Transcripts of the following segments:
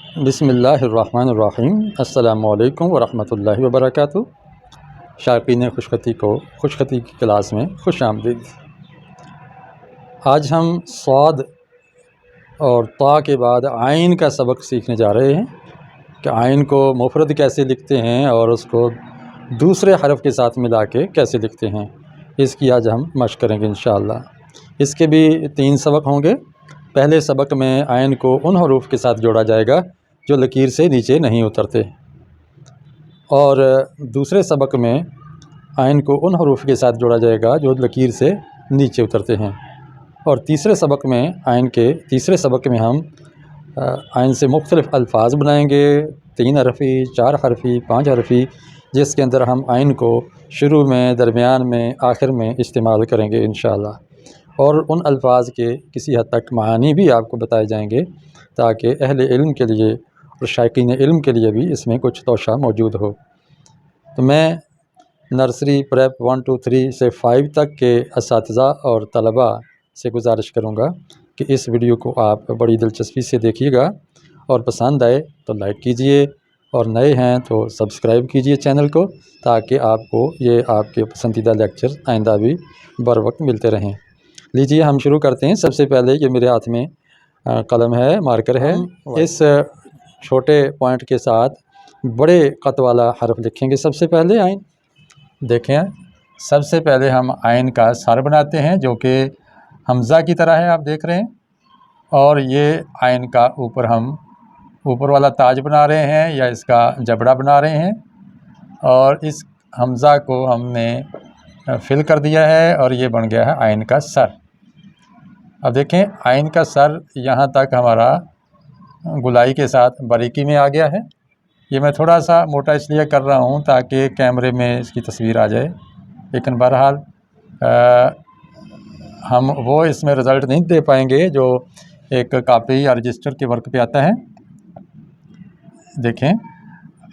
बिस्मिल्लाहिर्रहमानिर्रहीम। अस्सलामुअलैकुम वरहमतुल्लाहि वबरकातुहू। शायकीन खुशखती को खुशखती की क्लास में खुश आमदीद। आज हम स्वाद और ता के बाद आइन का सबक सीखने जा रहे हैं कि आइन को मुफरद कैसे लिखते हैं और उसको दूसरे हरफ के साथ मिला के कैसे लिखते हैं। इसकी आज हम मशक़ करेंगे इंशाअल्लाह। इसके भी 3 सबक होंगे। पहले सबक में आइन को उन हरूफ के साथ जोड़ा जाएगा जो लकीर से नीचे नहीं उतरते, और दूसरे सबक में आइन को उन हरूफ के साथ जोड़ा जाएगा जो लकीर से नीचे उतरते हैं। और तीसरे सबक में हम आइन से मुख्तलिफ़ अल्फाज बनाएंगे, 3 हरफ़ी, 4 हरफ़ी, 5 हरफ़ी, जिसके अंदर हम आइन को शुरू में, दरमियान में, आखिर में इस्तेमाल करेंगे इंशाअल्लाह। और उन अल्फाज के किसी हद तक मानी भी आपको बताए जाएंगे ताकि अहले इल्म के लिए और शायकीन इल्म के लिए भी इसमें कुछ तोशा मौजूद हो। तो मैं नर्सरी प्रेप 1 2 3 से 5 तक के असातिज़ा और तलबा से गुजारिश करूँगा कि इस वीडियो को आप बड़ी दिलचस्पी से देखिएगा और पसंद आए तो लाइक कीजिए, और नए हैं तो सब्सक्राइब कीजिए चैनल को, ताकि आपको ये आपके पसंदीदा लेक्चर आइंदा भी बर वक्त मिलते रहें। लीजिए हम शुरू करते हैं। सबसे पहले ये मेरे हाथ में कलम है, मार्कर है। इस छोटे पॉइंट के साथ बड़े क़त वाला हरफ लिखेंगे। सबसे पहले आइन देखें, सबसे पहले हम आइन का सर बनाते हैं जो कि हमज़ा की तरह है, आप देख रहे हैं। और ये आइन का हम ऊपर वाला ताज बना रहे हैं या इसका जबड़ा बना रहे हैं, और इस हमज़ा को हमने फिल कर दिया है और ये बन गया है आइन का सर। अब देखें, आइन का सर यहाँ तक हमारा गुलाई के साथ बारीकी में आ गया है। ये मैं थोड़ा सा मोटा इसलिए कर रहा हूँ ताकि कैमरे में इसकी तस्वीर आ जाए, लेकिन बहरहाल हम वो इसमें रिज़ल्ट नहीं दे पाएंगे जो एक कापी या रजिस्टर के वर्क पे आता है। देखें,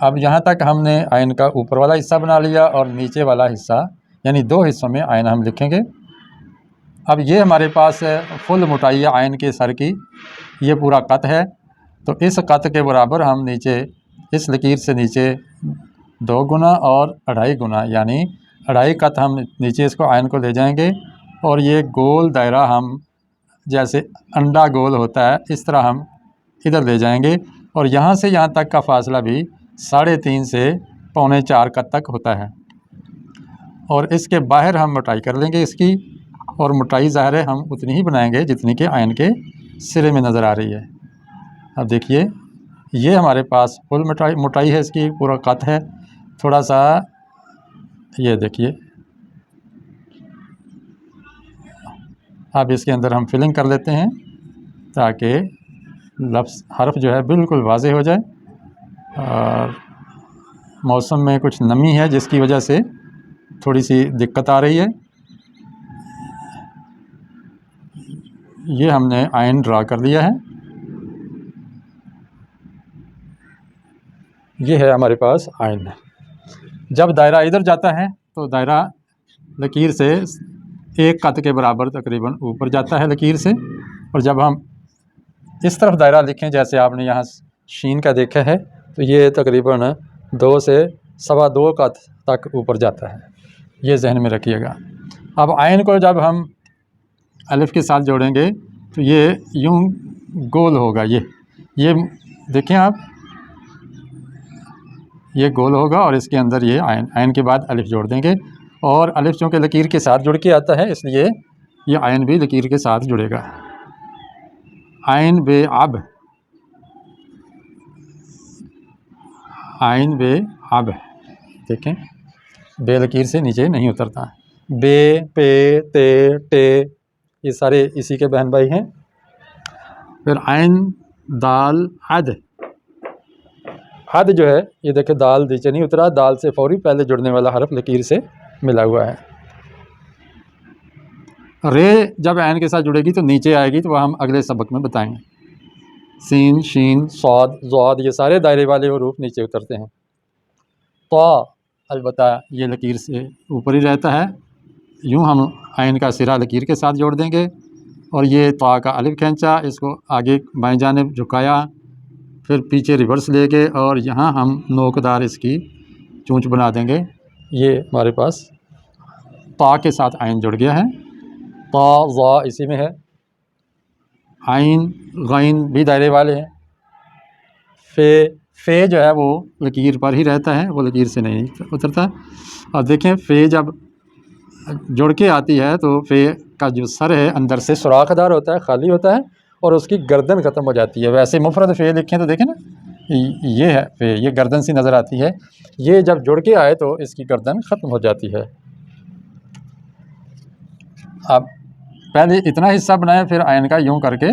अब यहाँ तक हमने आइन का ऊपर वाला हिस्सा बना लिया और नीचे वाला हिस्सा, यानी 2 हिस्सों में आइन हम लिखेंगे। अब ये हमारे पास फुल मोटाई है आइन के सर की, ये पूरा कत है। तो इस कत के बराबर हम नीचे इस लकीर से नीचे 2 गुना और 2.5 गुना, यानी 2.5 कत हम नीचे इसको आइन को ले जाएंगे, और ये गोल दायरा हम जैसे अंडा गोल होता है इस तरह हम इधर ले जाएंगे, और यहाँ से यहाँ तक का फासला भी 3.5 से 3.25 कत तक होता है। और इसके बाहर हम मोटाई कर लेंगे इसकी, और मोटाई ज़ाहिर है हम उतनी ही बनाएंगे जितनी कि आइन के सिरे में नज़र आ रही है। अब देखिए, ये हमारे पास फुल मोटाई है, इसकी पूरा कत है। थोड़ा सा ये देखिए, अब इसके अंदर हम फिलिंग कर लेते हैं ताकि लफ्ज़ हरफ जो है बिल्कुल वाज़ेह हो जाए। और मौसम में कुछ नमी है जिसकी वजह से थोड़ी सी दिक्कत आ रही है। ये हमने आइन ड्रा कर लिया है। ये है हमारे पास आइन। जब दायरा इधर जाता है तो दायरा लकीर से 1 कत के बराबर तकरीबन ऊपर जाता है लकीर से, और जब हम इस तरफ दायरा लिखें जैसे आपने यहाँ शीन का देखा है, तो ये तकरीबन 2 से 2.25 कत तक ऊपर जाता है। ये जहन में रखिएगा। अब आइन को जब हम अलिफ के साथ जोड़ेंगे तो ये यूं गोल होगा। ये देखें आप, ये गोल होगा और इसके अंदर ये आइन के बाद अलिफ जोड़ देंगे, और अलिफ चूँकि लकीर के साथ जुड़ के आता है इसलिए ये आइन भी लकीर के साथ जुड़ेगा। आइन बे अब, आइन बे अब, देखें बे लकीर से नीचे नहीं उतरता। बे, पे, ते, टे, ये सारे इसी के बहन भाई हैं। फिर आइन दाल अद, हद जो है ये देखे दाल नीचे नहीं उतरा, दाल से फौरी पहले जुड़ने वाला हरफ लकीर से मिला हुआ है। रे जब ऐन के साथ जुड़ेगी तो नीचे आएगी, तो वह हम अगले सबक में बताएंगे। सीन, शीन, सौद, ज़ौद, ये सारे दायरे वाले हरूफ नीचे उतरते हैं। तो अलबत्ता ये लकीर से ऊपर ही रहता है। यूँ हम आइन का सिरा लकीर के साथ जोड़ देंगे, और ये तो का अलिफ खींचा, इसको आगे बाएं जानिब झुकाया, फिर पीछे रिवर्स लेके और यहाँ हम नोकदार इसकी चूंच बना देंगे। ये हमारे पास ता के साथ आइन जुड़ गया है, ता ज़ा इसी में है, आइन गैन भी दायरे वाले हैं। फ़े जो है वो लकीर पर ही रहता है, वो लकीर से नहीं उतरता। और देखें फ़े जब जुड़ के आती है तो फ़े का जो सर है अंदर से सुराखदार होता है, खाली होता है और उसकी गर्दन ख़त्म हो जाती है। वैसे मुफ़रद फ़े लिखें तो देखें ना, ये है फ़े, ये गर्दन सी नज़र आती है। ये जब जुड़ के आए तो इसकी गर्दन ख़त्म हो जाती है। अब पहले इतना हिस्सा बनाएं, फिर आयन का यूँ करके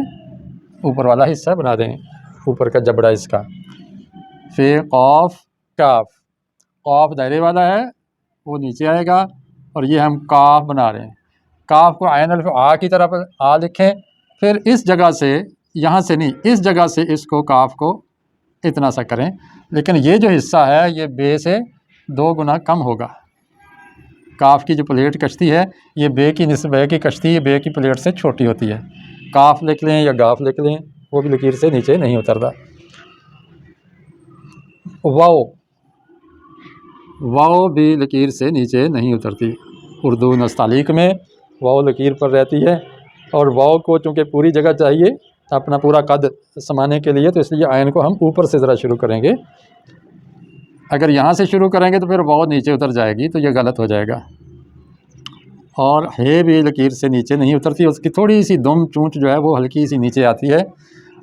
ऊपर वाला हिस्सा बना दें, ऊपर का जबड़ा इसका। फ़े क़ाफ़ काफ, क़ाफ़ दायरे वाला है वो नीचे आएगा और ये हम काफ बना रहे हैं। काफ को आयन अल्फ़ आ की तरफ आ लिखें, फिर इस जगह से, यहाँ से नहीं, इस जगह से इसको काफ को इतना सा करें, लेकिन ये जो हिस्सा है ये बे से 2 गुना कम होगा। काफ की जो प्लेट कश्ती है ये बे की निस्बत की कश्ती बे की प्लेट से छोटी होती है। काफ लिख लें या गाफ लिख लें, वो भी लकीर से नीचे नहीं उतरता। वाओ, वाओ भी लकीर से नीचे नहीं उतरती। उर्दू नस्तालीक में वाओ लकीर पर रहती है और वाओ को चूँकि पूरी जगह चाहिए अपना पूरा कद समाने के लिए, तो इसलिए आयन को हम ऊपर से ज़रा शुरू करेंगे। अगर यहाँ से शुरू करेंगे तो फिर वाओ नीचे उतर जाएगी, तो ये गलत हो जाएगा। और हे भी लकीर से नीचे नहीं उतरती, उसकी थोड़ी सी दुम चूंच जो है वो हल्की सी नीचे आती है।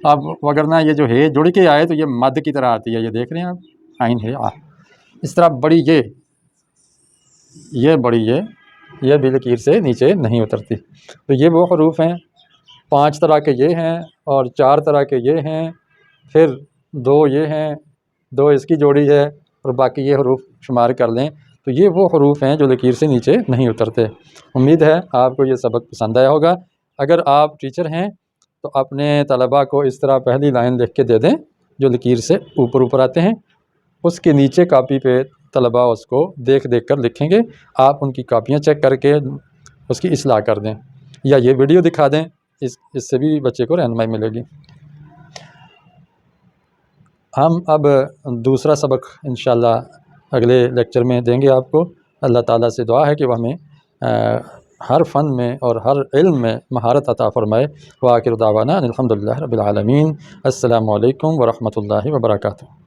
अब वगरना ये जो हे जुड़ के आए तो ये मद की तरह आती है, ये देख रहे हैं आप, आइन है आ, इस तरह बड़ी ये बड़ी ये भी लकीर से नीचे नहीं उतरती। तो ये वो हरूफ हैं, 5 तरह के ये हैं और 4 तरह के ये हैं, फिर 2 ये हैं, 2 इसकी जोड़ी है और बाकी ये हरूफ शुमार कर लें तो ये वो हरूफ हैं जो लकीर से नीचे नहीं उतरते। उम्मीद है आपको ये सबक पसंद आया होगा। अगर आप टीचर हैं तो अपने तलबा को इस तरह पहली लाइन लिख के दे दें जो लकीर से ऊपर आते हैं, उसके नीचे कापी पे तलबा उसको देख कर लिखेंगे। आप उनकी कापियाँ चेक करके उसकी इस्लाह कर दें या ये वीडियो दिखा दें, इससे भी बच्चे को रहनुमाई मिलेगी। हम अब दूसरा सबक इंशाअल्लाह अगले लेक्चर में देंगे आपको। अल्लाह ताला से दुआ है कि वह हमें हर फ़न में और हर इल्म में महारत अता फ़रमाए। व आखिर दावाना अनिल हम्दुलिल्लाहि रब्बिल आलमीन। अस्सलामु अलैकुम व रहमतुल्लाहि व बरकातुहू।